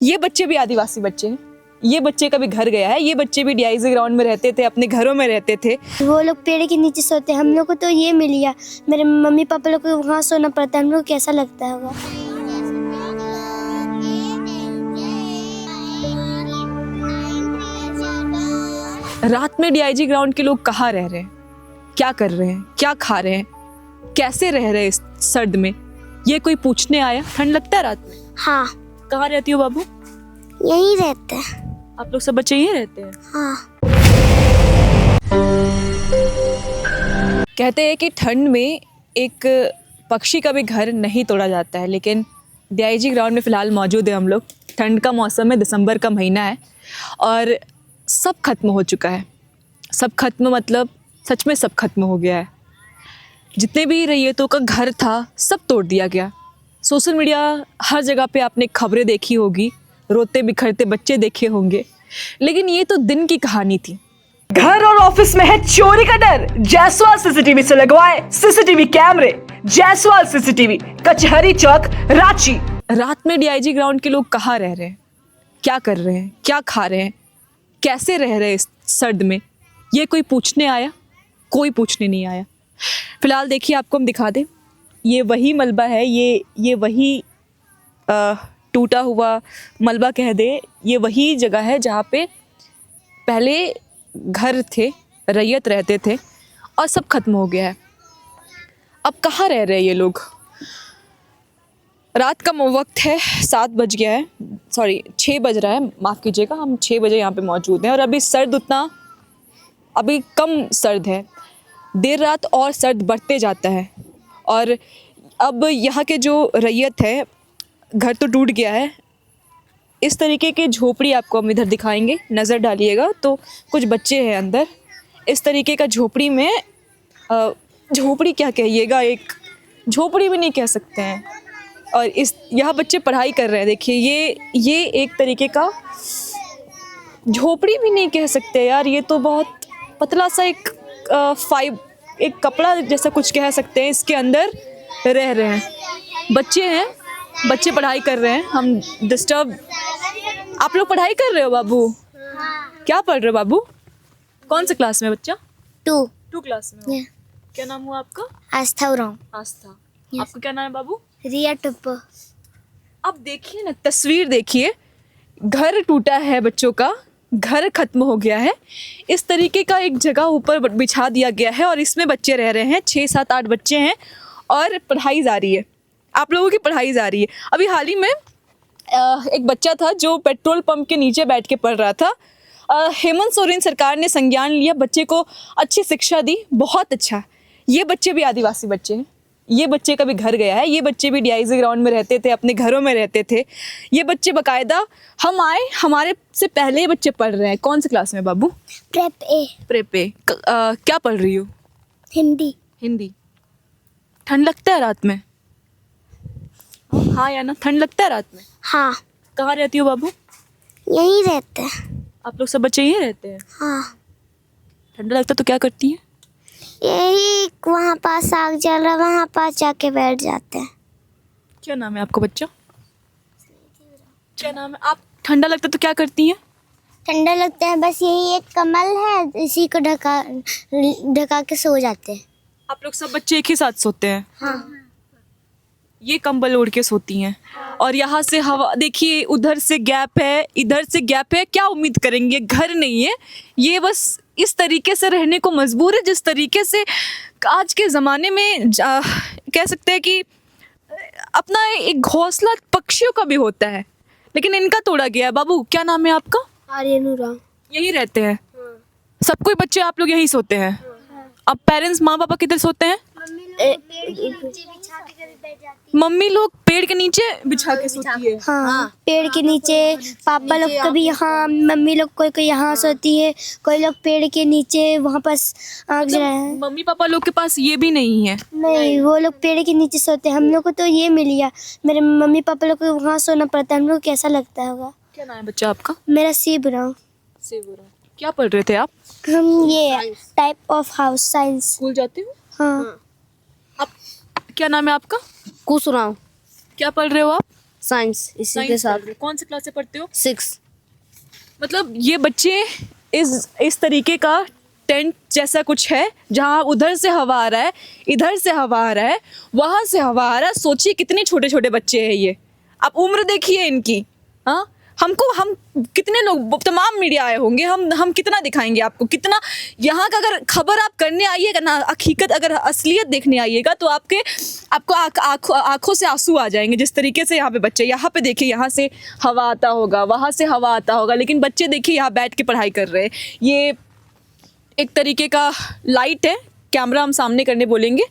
ये बच्चे भी आदिवासी बच्चे हैं। ये बच्चे का भी घर गया है। ये बच्चे भी डीआईजी ग्राउंड में रहते थे, अपने घरों में रहते थे। वो लोग पेड़ के नीचे सोते हैं, हम लोग को तो ये मिल गया। मेरे मम्मी पापा लोग को वहाँ सोना पड़ता है, हम लोग को कैसा लगता होगा। रात में डीआईजी ग्राउंड के लोग कहाँ रह रहे हैं, क्या कर रहे हैं, क्या खा रहे हैं, कैसे रह रहे हैं इस सर्द में, ये कोई पूछने आया? ठंड लगता है रात में? हाँ, कहाँ रहती हो बाबू? यही रहते हैं। आप लोग सब बच्चे यहीं रहते हैं? हाँ। कहते हैं कि ठंड में एक पक्षी का भी घर नहीं तोड़ा जाता है, लेकिन डीआईजी ग्राउंड में फ़िलहाल मौजूद है हम लोग। ठंड का मौसम है, दिसंबर का महीना है और सब खत्म हो चुका है। सब खत्म मतलब सच में सब खत्म हो गया है। जितने भी रैयतों का घर था सब तोड़ दिया गया। सोशल मीडिया हर जगह पे आपने खबरें देखी होगी, रोते बिखरते बच्चे देखे होंगे, लेकिन ये तो दिन की कहानी थी। घर और ऑफिस में है चोरी का डर, जायसवाल सीसीटीवी से लगवाए सीसीटीवी कैमरे। जायसवाल सीसीटीवी, कचहरी चौक, रांची। रात में डीआईजी ग्राउंड के लोग कहाँ रह रहे हैं, क्या कर रहे हैं, क्या खा रहे हैं, कैसे रह रहे हैं इस सर्द में, ये कोई पूछने आया? कोई पूछने नहीं आया। फिलहाल देखिए, आपको हम दिखा दें, ये वही मलबा है, ये वही टूटा हुआ मलबा कह दे, ये वही जगह है जहाँ पे पहले घर थे, रैयत रहते थे और सब खत्म हो गया है। अब कहाँ रह रहे हैं ये लोग? रात का वक्त है, 7 बज गया है, सॉरी 6 बज रहा है, माफ़ कीजिएगा। हम 6 बजे यहाँ पे मौजूद हैं और अभी सर्द उतना अभी कम सर्द है। देर रात और सर्द बढ़ते जाता है और अब यहाँ के जो रैयत है, घर तो टूट गया है। इस तरीके के झोपड़ी आपको हम इधर दिखाएंगे, नज़र डालिएगा तो कुछ बच्चे हैं अंदर। इस तरीके का झोपड़ी में झोपड़ी क्या कहिएगा, एक झोपड़ी भी नहीं कह सकते हैं। और इस यहाँ बच्चे पढ़ाई कर रहे हैं। देखिए ये एक तरीके का झोपड़ी भी नहीं कह सकते यार, ये तो बहुत पतला सा एक कपड़ा जैसा कुछ कह सकते हैं, इसके अंदर रह रहे हैं। बच्चे हैं, बच्चे पढ़ाई कर रहे हैं। हम डिस्टर्ब। आप लोग पढ़ाई कर रहे हो बाबू? क्या पढ़ रहे हो बाबू? कौन से क्लास में बच्चा? 2 क्लास में हो। क्या नाम हुआ आपका? आस्था उरांव। आस्था। आपका क्या नाम है बाबू? रिया टप्पा। अब देखिए ना, तस्वीर देखिए, घर टूटा है बच्चों का, घर खत्म हो गया है। इस तरीके का एक जगह ऊपर बिछा दिया गया है और इसमें बच्चे रह रहे हैं। 6, 7, 8 बच्चे हैं और पढ़ाई जारी है। आप लोगों की पढ़ाई जारी है। अभी हाल ही में एक बच्चा था जो पेट्रोल पंप के नीचे बैठ के पढ़ रहा था। हेमंत सोरेन सरकार ने संज्ञान लिया, बच्चे को अच्छी शिक्षा दी, बहुत अच्छा। ये बच्चे भी आदिवासी बच्चे हैं। ये बच्चे का भी घर गया है। ये बच्चे भी डीआईजी ग्राउंड में रहते थे, अपने घरों में रहते थे। ये बच्चे बाकायदा, हम आए हमारे से पहले ये बच्चे पढ़ रहे हैं। कौन सी क्लास में बाबू? प्रेप ए। प्रेप ए। क्या पढ़ रही हो? हिंदी। हिंदी। ठंड लगता है रात में? हाँ या ना, ठंड लगता है रात में? हाँ। कहाँ रहती हो बाबू? यही रहते हैं। आप लोग सब बच्चे यहीं रहते हैं? हाँ। ठंडा लगता तो क्या करती हैं? यही वहाँ पास आग जल रहा, वहाँ पास जाके बैठ जाते हैं। क्या नाम है आपका बच्चा? क्या नाम है? आप ठंडा लगता तो क्या करती हैं? ठंडा लगता है, बस यही एक कमल है, इसी को ढका के सो जाते हैं। आप लोग सब बच्चे एक ही साथ सोते हैं? हाँ। ये कंबल ओढ़ के सोती हैं और यहाँ से हवा देखिए, उधर से गैप है, इधर से गैप है। क्या उम्मीद करेंगे? घर नहीं है। ये बस इस तरीके से रहने को मजबूर है, जिस तरीके से आज के ज़माने में कह सकते हैं कि अपना एक घोंसला पक्षियों का भी होता है, लेकिन इनका तोड़ा गया है। बाबू क्या नाम है आपका? आर्यन उरांव। यहीं रहते हैं सब कोई बच्चे? आप लोग यहीं सोते हैं? अब पेरेंट्स, माँ पापा किधर सोते हैं? मम्मी लोग पेड़ के नीचे बिछा के सोती है। हाँ, पेड़ के नीचे। पापा लोग कभी यहाँ, मम्मी लोग कोई यहाँ सोती है, कोई लोग पेड़ के नीचे वहाँ पास आग जला है। मम्मी पापा लोग के पास ये भी नहीं है? नहीं, वो लोग पेड़ के नीचे सोते हैं, हम लोग को तो ये मिल गया। मेरे मम्मी पापा लोग को वहाँ सोना पड़ता है, हम लोग को कैसा लगता होगा। क्या नाम है बच्चा आपका? मेरा शिव उरांव। क्या पढ़ रहे थे आप? हम ये type of house science. School जाते हो? हाँ। आप क्या नाम है आपका? कुश उरांव। क्या पढ़ रहे हो आप? साइंस इसी के साथ। कौन सी क्लास से पढ़ते हो? 6। मतलब ये बच्चे इस तरीके का टेंट जैसा कुछ है जहाँ उधर से हवा आ रहा है, इधर से हवा आ रहा है, वहाँ से हवा आ रहा है। सोचिए कितने छोटे छोटे बच्चे हैं ये। आप उम्र देखिए इनकी। हाँ, हम कितने लोग, तमाम मीडिया आए होंगे, हम कितना दिखाएंगे आपको, कितना यहाँ का अगर खबर आप करने आइएगा ना, हकीकत अगर असलियत देखने आइएगा तो आपको आंखों से आंसू आ जाएंगे। जिस तरीके से यहाँ पे बच्चे, यहाँ पे देखिए, यहाँ से हवा आता होगा, वहाँ से हवा आता होगा, लेकिन बच्चे देखिए यहाँ बैठ के पढ़ाई कर रहे हैं। ये एक तरीके का लाइट है, कैमरा हम सामने करने बोलेंगे।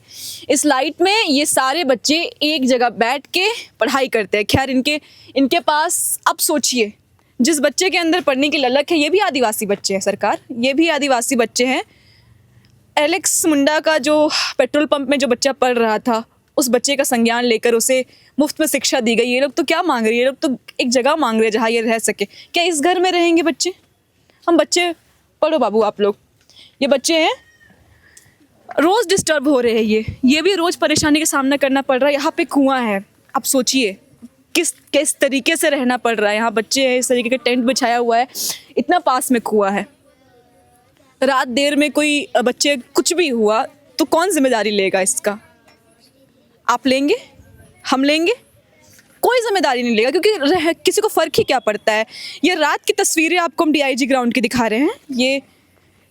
इस लाइट में ये सारे बच्चे एक जगह बैठ के पढ़ाई करते हैं। खैर इनके पास, अब सोचिए जिस बच्चे के अंदर पढ़ने की ललक है, ये भी आदिवासी बच्चे हैं सरकार, ये भी आदिवासी बच्चे हैं। एलेक्स मुंडा का जो पेट्रोल पंप में जो बच्चा पढ़ रहा था, उस बच्चे का संज्ञान लेकर उसे मुफ्त में शिक्षा दी गई। ये लोग तो क्या मांग रहे हैं? ये लोग तो एक जगह मांग रहे हैं जहाँ ये रह सके। क्या इस घर में रहेंगे बच्चे? हम बच्चे, पढ़ो बाबू आप लोग। ये बच्चे हैं, रोज़ डिस्टर्ब हो रहे हैं। ये भी रोज़ परेशानी का सामना करना पड़ रहा है। यहाँ पे कुआं है, आप सोचिए किस तरीके से रहना पड़ रहा है। यहाँ बच्चे हैं, इस तरीके का टेंट बिछाया हुआ है, इतना पास में कुआं है। रात देर में कोई बच्चे कुछ भी हुआ तो कौन जिम्मेदारी लेगा इसका? आप लेंगे? हम लेंगे? कोई जिम्मेदारी नहीं लेगा, क्योंकि किसी को फ़र्क ही क्या पड़ता है। ये रात की तस्वीरें आपको हम DIG ग्राउंड की दिखा रहे हैं। ये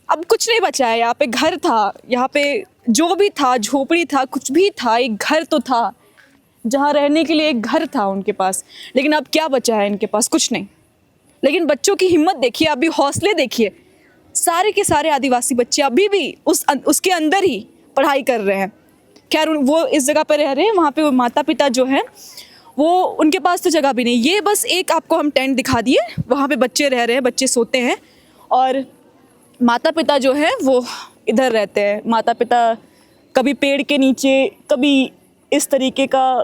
अब कुछ नहीं बचा है। यहाँ पे घर था, यहाँ पे जो भी था, झोपड़ी था, कुछ भी था, एक घर तो था जहाँ रहने के लिए एक घर था उनके पास। लेकिन अब क्या बचा है इनके पास? कुछ नहीं। लेकिन बच्चों की हिम्मत देखिए, अभी हौसले देखिए। सारे के सारे आदिवासी बच्चे अभी भी उसके अंदर ही पढ़ाई कर रहे हैं। खैर वो इस जगह पर रह रहे हैं, वहाँ पे माता पिता जो हैं वो, उनके पास तो जगह भी नहीं। ये बस एक आपको हम टेंट दिखा दिए, वहाँ पे बच्चे रह रहे हैं, बच्चे सोते हैं, और माता पिता जो है वो इधर रहते हैं। माता पिता कभी पेड़ के नीचे, कभी इस तरीके का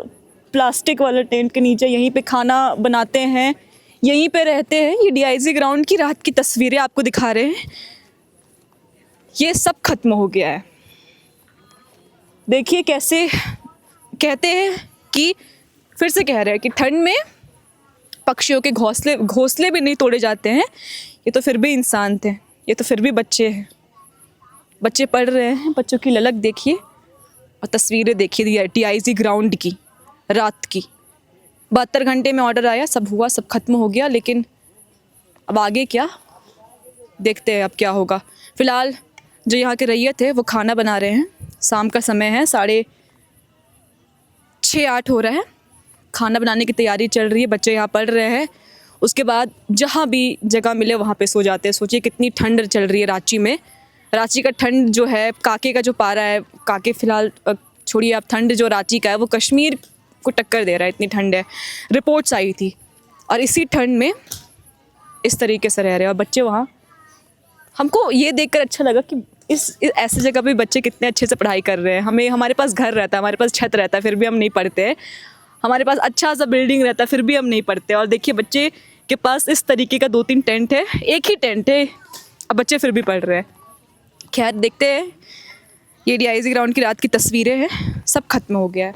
प्लास्टिक वाला टेंट के नीचे, यहीं पे खाना बनाते हैं, यहीं पे रहते हैं। ये DIG ग्राउंड की रात की तस्वीरें आपको दिखा रहे हैं। ये सब खत्म हो गया है। देखिए कैसे कहते हैं कि, फिर से कह रहे हैं कि ठंड में पक्षियों के घोंसले भी नहीं तोड़े जाते हैं। ये तो फिर भी इंसान थे, ये तो फिर भी बच्चे हैं। बच्चे पढ़ रहे हैं, बच्चों की ललक देखिए और तस्वीरें देखिए DIG ग्राउंड की रात की। 72 घंटे में ऑर्डर आया, सब हुआ, सब खत्म हो गया। लेकिन अब आगे क्या, देखते हैं अब क्या होगा। फ़िलहाल जो यहाँ के रैयत है वो खाना बना रहे हैं। शाम का समय है, 6:30-8 हो रहा है। खाना बनाने की तैयारी चल रही है, बच्चे यहाँ पढ़ रहे हैं। उसके बाद जहाँ भी जगह मिले वहाँ पे सो जाते हैं। सोचिए कितनी ठंड चल रही है रांची में। रांची का ठंड जो है, काके का जो पारा है, काके फ़िलहाल छोड़िए आप, ठंड जो रांची का है वो कश्मीर को टक्कर दे रहा है, इतनी ठंड है। रिपोर्ट्स आई थी, और इसी ठंड में इस तरीके से रह रहे हैं। और बच्चे वहाँ, हमको ये देखकर अच्छा लगा कि इस ऐसी जगह पे बच्चे कितने अच्छे से पढ़ाई कर रहे हैं। हमारे पास घर रहता है, हमारे पास छत रहता है, फिर भी हम नहीं पढ़ते हैं। हमारे पास अच्छा सा बिल्डिंग रहता है, फिर भी हम नहीं पढ़ते। और देखिए बच्चे के पास इस तरीके का 2-3 टेंट है, एक ही टेंट है, अब बच्चे फिर भी पढ़ रहे हैं। खैर देखते हैं। ये DIG ग्राउंड की रात की तस्वीरें हैं, सब खत्म हो गया है।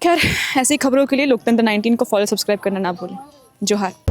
खैर ऐसी खबरों के लिए लोकतंत्र 19 को फॉलो सब्सक्राइब करना ना भूलें। जोहार।